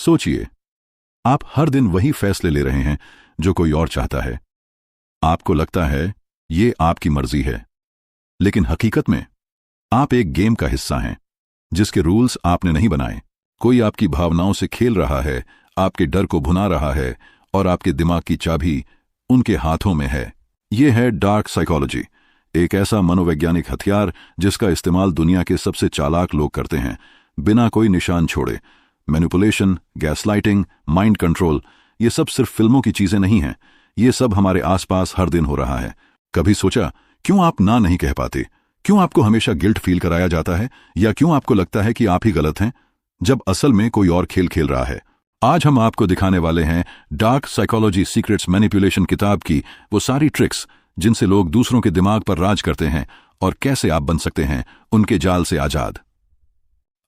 सोचिए, आप हर दिन वही फैसले ले रहे हैं जो कोई और चाहता है। आपको लगता है ये आपकी मर्जी है, लेकिन हकीकत में आप एक गेम का हिस्सा हैं जिसके रूल्स आपने नहीं बनाए। कोई आपकी भावनाओं से खेल रहा है, आपके डर को भुना रहा है और आपके दिमाग की चाबी उनके हाथों में है। यह है डार्क साइकोलॉजी, एक ऐसा मनोवैज्ञानिक हथियार जिसका इस्तेमाल दुनिया के सबसे चालाक लोग करते हैं, बिना कोई निशान छोड़े। मैनिपुलेशन, गैसलाइटिंग, माइंड कंट्रोल, ये सब सिर्फ फिल्मों की चीजें नहीं हैं, ये सब हमारे आसपास हर दिन हो रहा है। कभी सोचा क्यों आप ना नहीं कह पाते? क्यों आपको हमेशा गिल्ट फील कराया जाता है? या क्यों आपको लगता है कि आप ही गलत हैं जब असल में कोई और खेल खेल रहा है? आज हम आपको दिखाने वाले हैं डार्क साइकोलॉजी सीक्रेट्स मैनिपुलेशन किताब की वो सारी ट्रिक्स जिनसे लोग दूसरों के दिमाग पर राज करते हैं और कैसे आप बन सकते हैं उनके जाल से आजाद।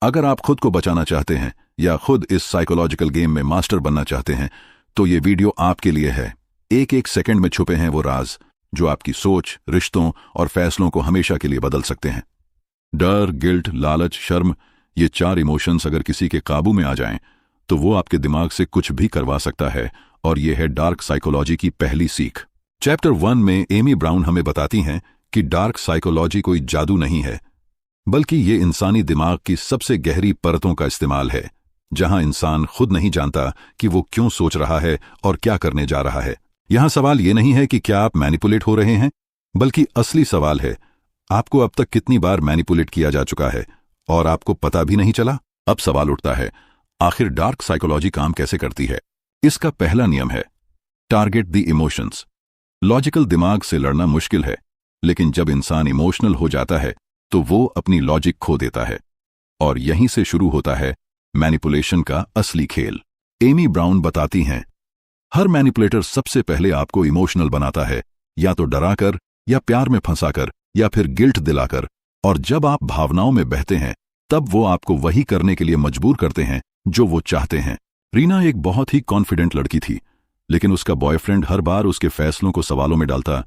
अगर आप खुद को बचाना चाहते हैं या खुद इस साइकोलॉजिकल गेम में मास्टर बनना चाहते हैं तो ये वीडियो आपके लिए है। एक एक सेकंड में छुपे हैं वो राज जो आपकी सोच, रिश्तों और फैसलों को हमेशा के लिए बदल सकते हैं। डर, गिल्ट, लालच, शर्म, ये 4 इमोशंस अगर किसी के काबू में आ जाएं तो वो आपके दिमाग से कुछ भी करवा सकता है, और ये है डार्क साइकोलॉजी की पहली सीख। चैप्टर 1 में एमी ब्राउन हमें बताती हैं कि डार्क साइकोलॉजी कोई जादू नहीं है, बल्कि ये इंसानी दिमाग की सबसे गहरी परतों का इस्तेमाल है, जहां इंसान खुद नहीं जानता कि वो क्यों सोच रहा है और क्या करने जा रहा है। यहां सवाल ये नहीं है कि क्या आप मैनिपुलेट हो रहे हैं, बल्कि असली सवाल है आपको अब तक कितनी बार मैनिपुलेट किया जा चुका है और आपको पता भी नहीं चला। अब सवाल उठता है, आखिर डार्क साइकोलॉजी काम कैसे करती है? इसका पहला नियम है टारगेट द इमोशंस। लॉजिकल दिमाग से लड़ना मुश्किल है, लेकिन जब इंसान इमोशनल हो जाता है तो वो अपनी लॉजिक खो देता है, और यहीं से शुरू होता है मैनिपुलेशन का असली खेल। एमी ब्राउन बताती हैं, हर मैनिपुलेटर सबसे पहले आपको इमोशनल बनाता है, या तो डराकर, या प्यार में फंसाकर, या फिर गिल्ट दिलाकर, और जब आप भावनाओं में बहते हैं तब वो आपको वही करने के लिए मजबूर करते हैं जो वो चाहते हैं। रीना एक बहुत ही कॉन्फिडेंट लड़की थी, लेकिन उसका बॉयफ्रेंड हर बार उसके फैसलों को सवालों में डालता।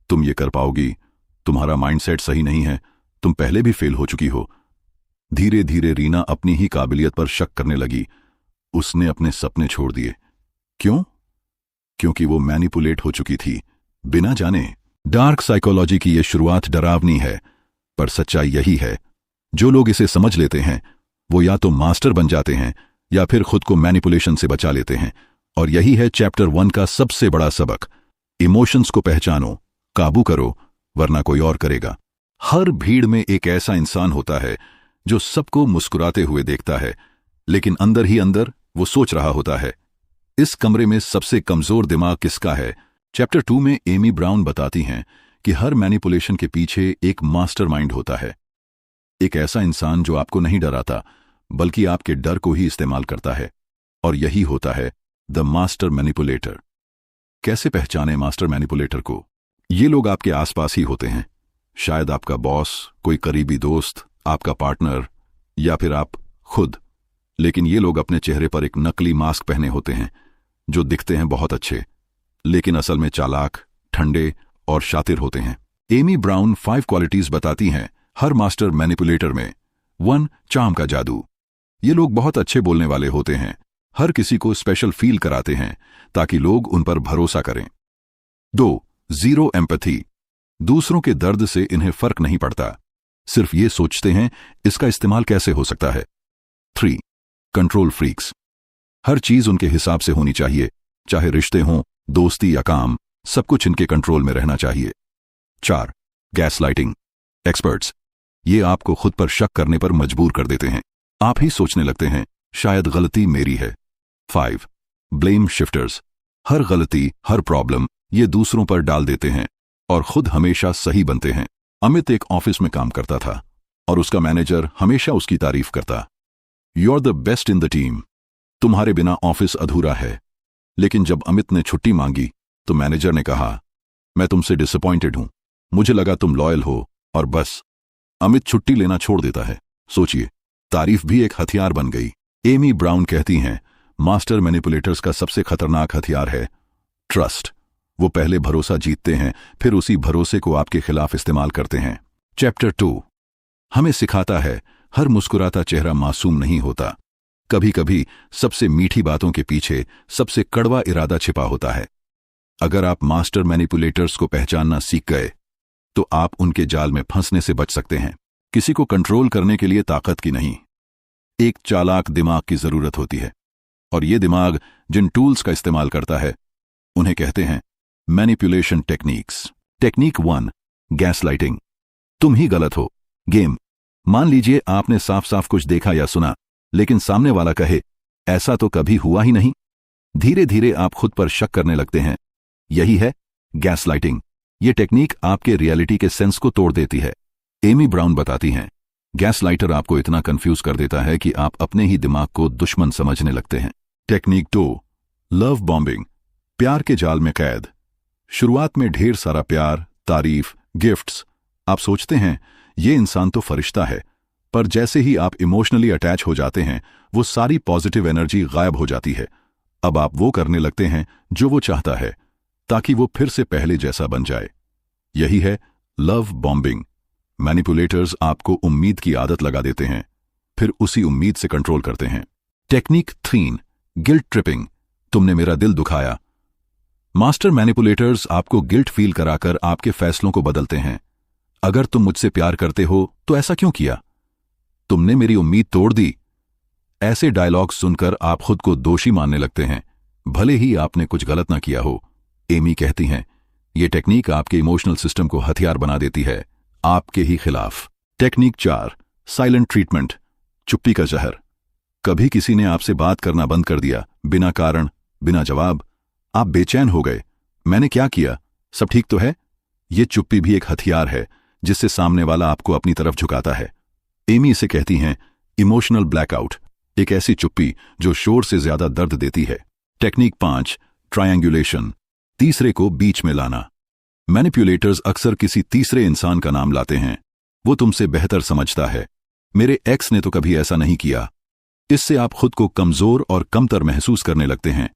तुम ये कर पाओगी, तुम्हारा माइंडसेट सही नहीं है, तुम पहले भी फेल हो चुकी हो। धीरे धीरे रीना अपनी ही काबिलियत पर शक करने लगी। उसने अपने सपने छोड़ दिए। क्यों? क्योंकि वो मैनिपुलेट हो चुकी थी, बिना जाने। डार्क साइकोलॉजी की ये शुरुआत डरावनी है, पर सच्चाई यही है, जो लोग इसे समझ लेते हैं वो या तो मास्टर बन जाते हैं या फिर खुद को मैनिपुलेशन से बचा लेते हैं। और यही है चैप्टर 1 का सबसे बड़ा सबक। इमोशंस को पहचानो, काबू करो, वरना कोई और करेगा। हर भीड़ में एक ऐसा इंसान होता है जो सबको मुस्कुराते हुए देखता है, लेकिन अंदर ही अंदर वो सोच रहा होता है, इस कमरे में सबसे कमजोर दिमाग किसका है? चैप्टर 2 में एमी ब्राउन बताती हैं कि हर मैनिपुलेशन के पीछे एक मास्टरमाइंड होता है, एक ऐसा इंसान जो आपको नहीं डराता बल्कि आपके डर को ही इस्तेमाल करता है, और यही होता है द मास्टर मैनिपुलेटर। कैसे पहचाने मास्टर मैनिपुलेटर को? ये लोग आपके आसपास ही होते हैं, शायद आपका बॉस, कोई करीबी दोस्त, आपका पार्टनर, या फिर आप खुद। लेकिन ये लोग अपने चेहरे पर एक नकली मास्क पहने होते हैं, जो दिखते हैं बहुत अच्छे, लेकिन असल में चालाक, ठंडे और शातिर होते हैं। एमी ब्राउन 5 क्वालिटीज बताती हैं हर मास्टर मैनिपुलेटर में। 1. चार्म का जादू। ये लोग बहुत अच्छे बोलने वाले होते हैं, हर किसी को स्पेशल फील कराते हैं ताकि लोग उन पर भरोसा करें। 2. Zero empathy. दूसरों के दर्द से इन्हें फर्क नहीं पड़ता, सिर्फ ये सोचते हैं इसका इस्तेमाल कैसे हो सकता है। 3. Control freaks. हर चीज उनके हिसाब से होनी चाहिए, चाहे रिश्ते हों, दोस्ती या काम, सब कुछ इनके कंट्रोल में रहना चाहिए। 4. गैसलाइटिंग। एक्सपर्ट्स। ये आपको खुद पर शक करने पर मजबूर कर देते हैं, आप ही सोचने लगते हैं शायद गलती मेरी है। 5. Blame shifters. हर गलती, हर प्रॉब्लम ये दूसरों पर डाल देते हैं और खुद हमेशा सही बनते हैं। अमित एक ऑफिस में काम करता था और उसका मैनेजर हमेशा उसकी तारीफ करता। You are the best in the team. तुम्हारे बिना ऑफिस अधूरा है। लेकिन जब अमित ने छुट्टी मांगी तो मैनेजर ने कहा, मैं तुमसे डिसअपॉइंटेड हूं, मुझे लगा तुम लॉयल हो, और बस अमित छुट्टी लेना छोड़ देता है। सोचिए, तारीफ भी एक हथियार बन गई। एमी ब्राउन कहती हैं, मास्टर मैनिपुलेटर्स का सबसे खतरनाक हथियार है ट्रस्ट। वो पहले भरोसा जीतते हैं, फिर उसी भरोसे को आपके खिलाफ इस्तेमाल करते हैं। चैप्टर 2 हमें सिखाता है हर मुस्कुराता चेहरा मासूम नहीं होता, कभी कभी सबसे मीठी बातों के पीछे सबसे कड़वा इरादा छिपा होता है। अगर आप मास्टर मैनिपुलेटर्स को पहचानना सीख गए तो आप उनके जाल में फंसने से बच सकते हैं। किसी को कंट्रोल करने के लिए ताकत की नहीं, एक चालाक दिमाग की जरूरत होती है, और ये दिमाग जिन टूल्स का इस्तेमाल करता है उन्हें कहते हैं मैनिपुलेशन टेक्निक्स। Technique 1, gaslighting. तुम ही गलत हो। गेम। मान लीजिए आपने साफ साफ कुछ देखा या सुना, लेकिन सामने वाला कहे ऐसा तो कभी हुआ ही नहीं। धीरे धीरे आप खुद पर शक करने लगते हैं। यही है गैसलाइटिंग। ये टेक्निक आपके रियलिटी के सेंस को तोड़ देती है। एमी ब्राउन बताती हैं, गैसलाइटर आपको इतना कंफ्यूज कर देता है कि आप अपने ही दिमाग को दुश्मन समझने लगते हैं। Technique 2, love bombing. प्यार के जाल में कैद। शुरुआत में ढेर सारा प्यार, तारीफ, गिफ्ट्स। आप सोचते हैं ये इंसान तो फरिश्ता है, पर जैसे ही आप इमोशनली अटैच हो जाते हैं वो सारी पॉजिटिव एनर्जी गायब हो जाती है। अब आप वो करने लगते हैं जो वो चाहता है ताकि वो फिर से पहले जैसा बन जाए। यही है लव बॉम्बिंग। मैनिपुलेटर्स आपको उम्मीद की आदत लगा देते हैं, फिर उसी उम्मीद से कंट्रोल करते हैं। Technique 3, guilt tripping. तुमने मेरा दिल दुखाया। मास्टर मैनिपुलेटर्स आपको गिल्ट फील कराकर आपके फैसलों को बदलते हैं। अगर तुम मुझसे प्यार करते हो तो ऐसा क्यों किया? तुमने मेरी उम्मीद तोड़ दी। ऐसे डायलॉग सुनकर आप खुद को दोषी मानने लगते हैं, भले ही आपने कुछ गलत ना किया हो। एमी कहती हैं, यह टेक्निक आपके इमोशनल सिस्टम को हथियार बना देती है, आपके ही खिलाफ। Technique 4, silent treatment. चुप्पी का जहर। कभी किसी ने आपसे बात करना बंद कर दिया, बिना कारण, बिना जवाब। आप बेचैन हो गए, मैंने क्या किया, सब ठीक तो है? यह चुप्पी भी एक हथियार है जिससे सामने वाला आपको अपनी तरफ झुकाता है। एमी इसे कहती हैं इमोशनल ब्लैकआउट, एक ऐसी चुप्पी जो शोर से ज्यादा दर्द देती है। Technique 5, triangulation. तीसरे को बीच में लाना। मैनिपुलेटर्स अक्सर किसी तीसरे इंसान का नाम लाते हैं। वो तुमसे बेहतर समझता है, मेरे एक्स ने तो कभी ऐसा नहीं किया। इससे आप खुद को कमजोर और कमतर महसूस करने लगते हैं।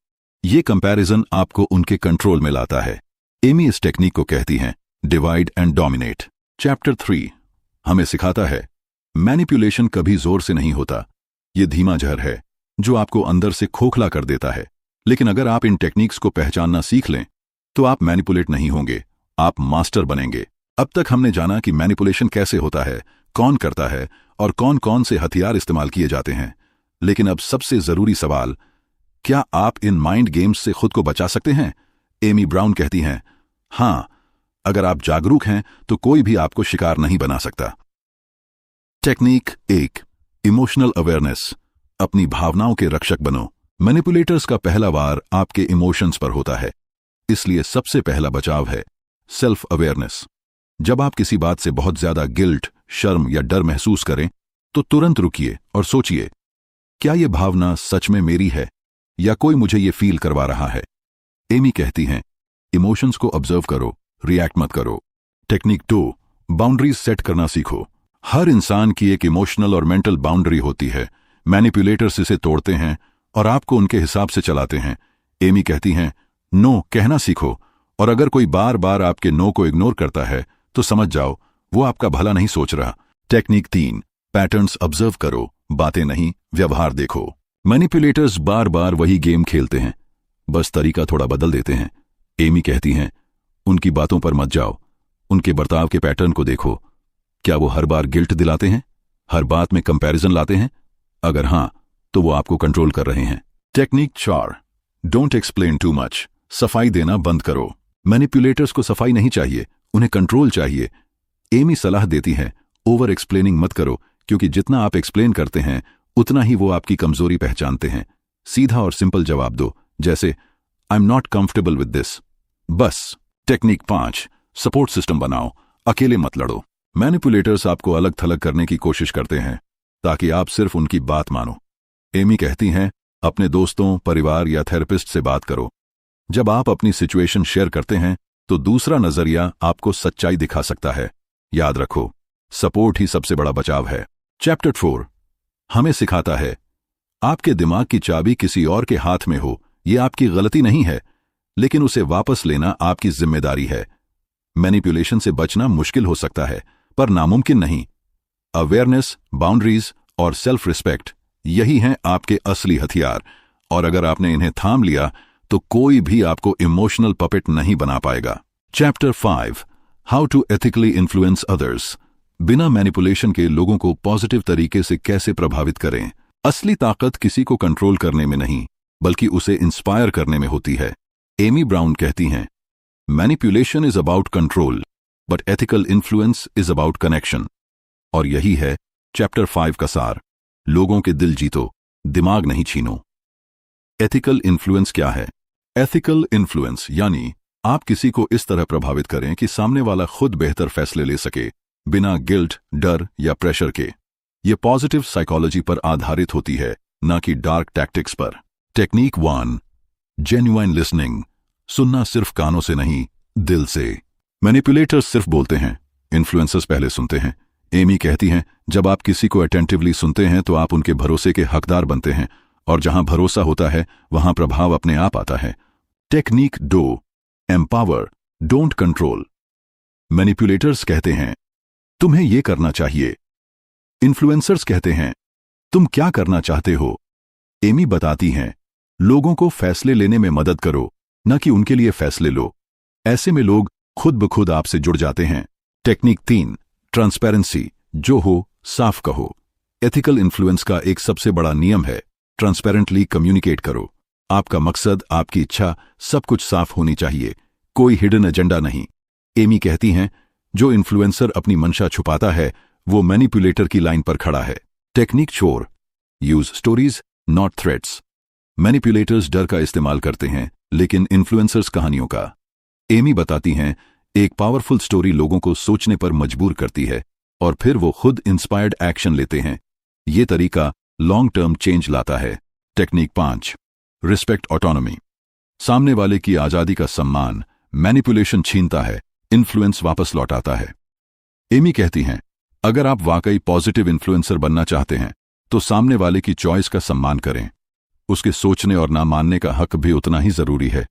ये कंपैरिजन आपको उनके कंट्रोल में लाता है। एमी इस टेक्निक को कहती हैं डिवाइड एंड डोमिनेट। चैप्टर 3 हमें सिखाता है मैनिपुलेशन कभी जोर से नहीं होता, ये धीमा जहर है जो आपको अंदर से खोखला कर देता है। लेकिन अगर आप इन टेक्निक्स को पहचानना सीख लें तो आप मैनिपुलेट नहीं होंगे, आप मास्टर बनेंगे। अब तक हमने जाना कि मैनिपुलेशन कैसे होता है, कौन करता है और कौन कौन से हथियार इस्तेमाल किए जाते हैं। लेकिन अब सबसे जरूरी सवाल, क्या आप इन माइंड गेम्स से खुद को बचा सकते हैं? एमी ब्राउन कहती हैं, हां, अगर आप जागरूक हैं तो कोई भी आपको शिकार नहीं बना सकता। Technique 1, emotional awareness. अपनी भावनाओं के रक्षक बनो। मैनिपुलेटर्स का पहला वार आपके इमोशंस पर होता है, इसलिए सबसे पहला बचाव है सेल्फ अवेयरनेस। जब आप किसी बात से बहुत ज्यादा गिल्ट, शर्म या डर महसूस करें तो तुरंत रुकिए और सोचिए, क्या यह भावना सच में मेरी है या कोई मुझे यह फील करवा रहा है? एमी कहती हैं, इमोशंस को ऑब्जर्व करो, रिएक्ट मत करो। टेक्निक 2, बाउंड्रीज सेट करना सीखो। हर इंसान की एक इमोशनल और मेंटल बाउंड्री होती है। मैनिपुलेटर्स इसे तोड़ते हैं और आपको उनके हिसाब से चलाते हैं। एमी कहती हैं, नो कहना सीखो, और अगर कोई बार बार आपके नो को इग्नोर करता है तो समझ जाओ वो आपका भला नहीं सोच रहा। टेक्निक 3, पैटर्न्स ऑब्जर्व करो, बातें नहीं, व्यवहार देखो। मैनिपुलेटर्स बार बार वही गेम खेलते हैं, बस तरीका थोड़ा बदल देते हैं। एमी कहती हैं, उनकी बातों पर मत जाओ, उनके बर्ताव के पैटर्न को देखो। क्या वो हर बार गिल्ट दिलाते हैं, हर बात में कंपैरिजन लाते हैं? अगर हां, तो वो आपको कंट्रोल कर रहे हैं। Technique 4, don't explain too much. सफाई देना बंद करो। मैनिपुलेटर्स को सफाई नहीं चाहिए, उन्हें कंट्रोल चाहिए। एमी सलाह देती है, ओवर एक्सप्लेनिंग मत करो, क्योंकि जितना आप एक्सप्लेन करते हैं उतना ही वो आपकी कमजोरी पहचानते हैं। सीधा और सिंपल जवाब दो, जैसे I am not comfortable with this, बस। टेक्निक 5, सपोर्ट सिस्टम बनाओ, अकेले मत लड़ो। मैनिपुलेटर्स आपको अलग थलग करने की कोशिश करते हैं ताकि आप सिर्फ उनकी बात मानो। एमी कहती हैं, अपने दोस्तों, परिवार या थेरेपिस्ट से बात करो। जब आप अपनी सिचुएशन शेयर करते हैं तो दूसरा नजरिया आपको सच्चाई दिखा सकता है। याद रखो, सपोर्ट ही सबसे बड़ा बचाव है। चैप्टर 4 हमें सिखाता है, आपके दिमाग की चाबी किसी और के हाथ में हो, यह आपकी गलती नहीं है, लेकिन उसे वापस लेना आपकी जिम्मेदारी है। मैनिपुलेशन से बचना मुश्किल हो सकता है, पर नामुमकिन नहीं। अवेयरनेस, बाउंड्रीज और सेल्फ रिस्पेक्ट, यही हैं आपके असली हथियार, और अगर आपने इन्हें थाम लिया तो कोई भी आपको इमोशनल पपेट नहीं बना पाएगा। Chapter 5, how to ethically influence others. बिना मैनिपुलेशन के लोगों को पॉजिटिव तरीके से कैसे प्रभावित करें। असली ताकत किसी को कंट्रोल करने में नहीं, बल्कि उसे इंस्पायर करने में होती है। एमी ब्राउन कहती हैं, manipulation is about control, but ethical influence is about connection. और यही है चैप्टर 5 का सार। लोगों के दिल जीतो, दिमाग नहीं छीनो। एथिकल इन्फ्लुएंस क्या है? एथिकल इन्फ्लुएंस यानी आप किसी को इस तरह प्रभावित करें कि सामने वाला खुद बेहतर फैसले ले सके, बिना गिल्ट, डर या प्रेशर के। ये पॉजिटिव साइकोलॉजी पर आधारित होती है, न कि डार्क टैक्टिक्स पर। Technique 1, genuine listening. सुनना सिर्फ कानों से नहीं, दिल से। मैनिपुलेटर्स सिर्फ बोलते हैं, इन्फ्लुएंसर्स पहले सुनते हैं। एमी कहती हैं, जब आप किसी को अटेंटिवली सुनते हैं तो आप उनके भरोसे के हकदार बनते हैं, और जहां भरोसा होता है वहां प्रभाव अपने आप आता है। Technique 2, empower, don't control. Manipulators कहते हैं, तुम्हें यह करना चाहिए। इन्फ्लुएंसर्स कहते हैं, तुम क्या करना चाहते हो। एमी बताती हैं, लोगों को फैसले लेने में मदद करो, न कि उनके लिए फैसले लो। ऐसे में लोग खुद ब खुद आपसे जुड़ जाते हैं। टेक्निक 3, ट्रांसपेरेंसी, जो हो साफ कहो। एथिकल इन्फ्लुएंस का एक सबसे बड़ा नियम है, ट्रांसपेरेंटली कम्युनिकेट करो। आपका मकसद, आपकी इच्छा, सब कुछ साफ होनी चाहिए, कोई हिडन एजेंडा नहीं। एमी कहती हैं, जो इन्फ्लुएंसर अपनी मंशा छुपाता है वो मैनिपुलेटर की लाइन पर खड़ा है। Technique 4, use stories not threats. Manipulators डर का इस्तेमाल करते हैं, लेकिन इन्फ्लुएंसर्स कहानियों का। एमी बताती हैं, एक पावरफुल स्टोरी लोगों को सोचने पर मजबूर करती है, और फिर वो खुद इंस्पायर्ड एक्शन लेते हैं। ये तरीका लॉन्ग टर्म चेंज लाता है। Technique 5, respect autonomy. सामने वाले की आजादी का सम्मान मैनिपुलेशन छीनता है, इन्फ्लुएंस वापस लौटाता है। एमी कहती हैं, अगर आप वाकई पॉजिटिव इन्फ्लुएंसर बनना चाहते हैं तो सामने वाले की चॉइस का सम्मान करें। उसके सोचने और ना मानने का हक भी उतना ही जरूरी है।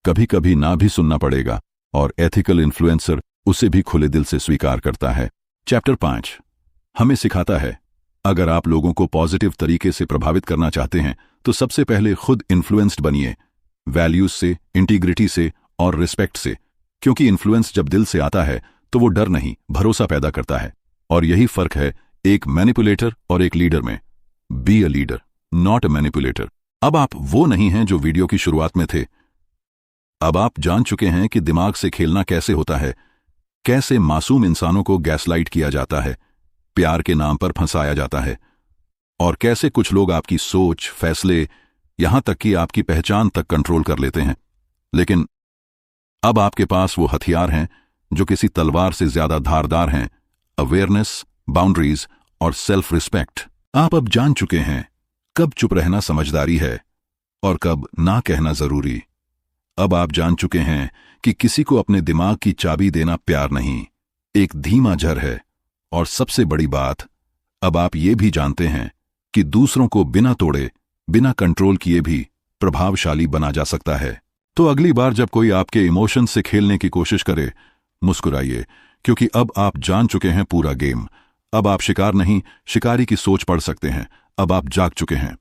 कभी कभी ना भी सुनना पड़ेगा, और एथिकल इन्फ्लुएंसर उसे भी खुले दिल से स्वीकार करता है। चैप्टर 5 हमें सिखाता है, अगर आप लोगों को पॉजिटिव तरीके से प्रभावित करना चाहते हैं तो सबसे पहले खुद इन्फ्लुएंस्ड बनिए, वैल्यूज से, इंटीग्रिटी से और रिस्पेक्ट से। क्योंकि इन्फ्लुएंस जब दिल से आता है तो वो डर नहीं, भरोसा पैदा करता है। और यही फर्क है एक मैनिपुलेटर और एक लीडर में। Be a leader, not a manipulator. अब आप वो नहीं हैं जो वीडियो की शुरुआत में थे। अब आप जान चुके हैं कि दिमाग से खेलना कैसे होता है, कैसे मासूम इंसानों को गैसलाइट किया जाता है, प्यार के नाम पर फंसाया जाता है, और कैसे कुछ लोग आपकी सोच, फैसले, यहां तक कि आपकी पहचान तक कंट्रोल कर लेते हैं। लेकिन अब आपके पास वो हथियार हैं जो किसी तलवार से ज्यादा धारदार हैं, अवेयरनेस, बाउंड्रीज और सेल्फ रिस्पेक्ट। आप अब जान चुके हैं कब चुप रहना समझदारी है और कब ना कहना जरूरी। अब आप जान चुके हैं कि किसी को अपने दिमाग की चाबी देना प्यार नहीं, एक धीमा जहर है। और सबसे बड़ी बात, अब आप ये भी जानते हैं कि दूसरों को बिना तोड़े, बिना कंट्रोल किए भी प्रभावशाली बना जा सकता है। तो अगली बार जब कोई आपके इमोशन से खेलने की कोशिश करे, मुस्कुराइए, क्योंकि अब आप जान चुके हैं पूरा गेम। अब आप शिकार नहीं, शिकारी की सोच पढ़ सकते हैं। अब आप जाग चुके हैं।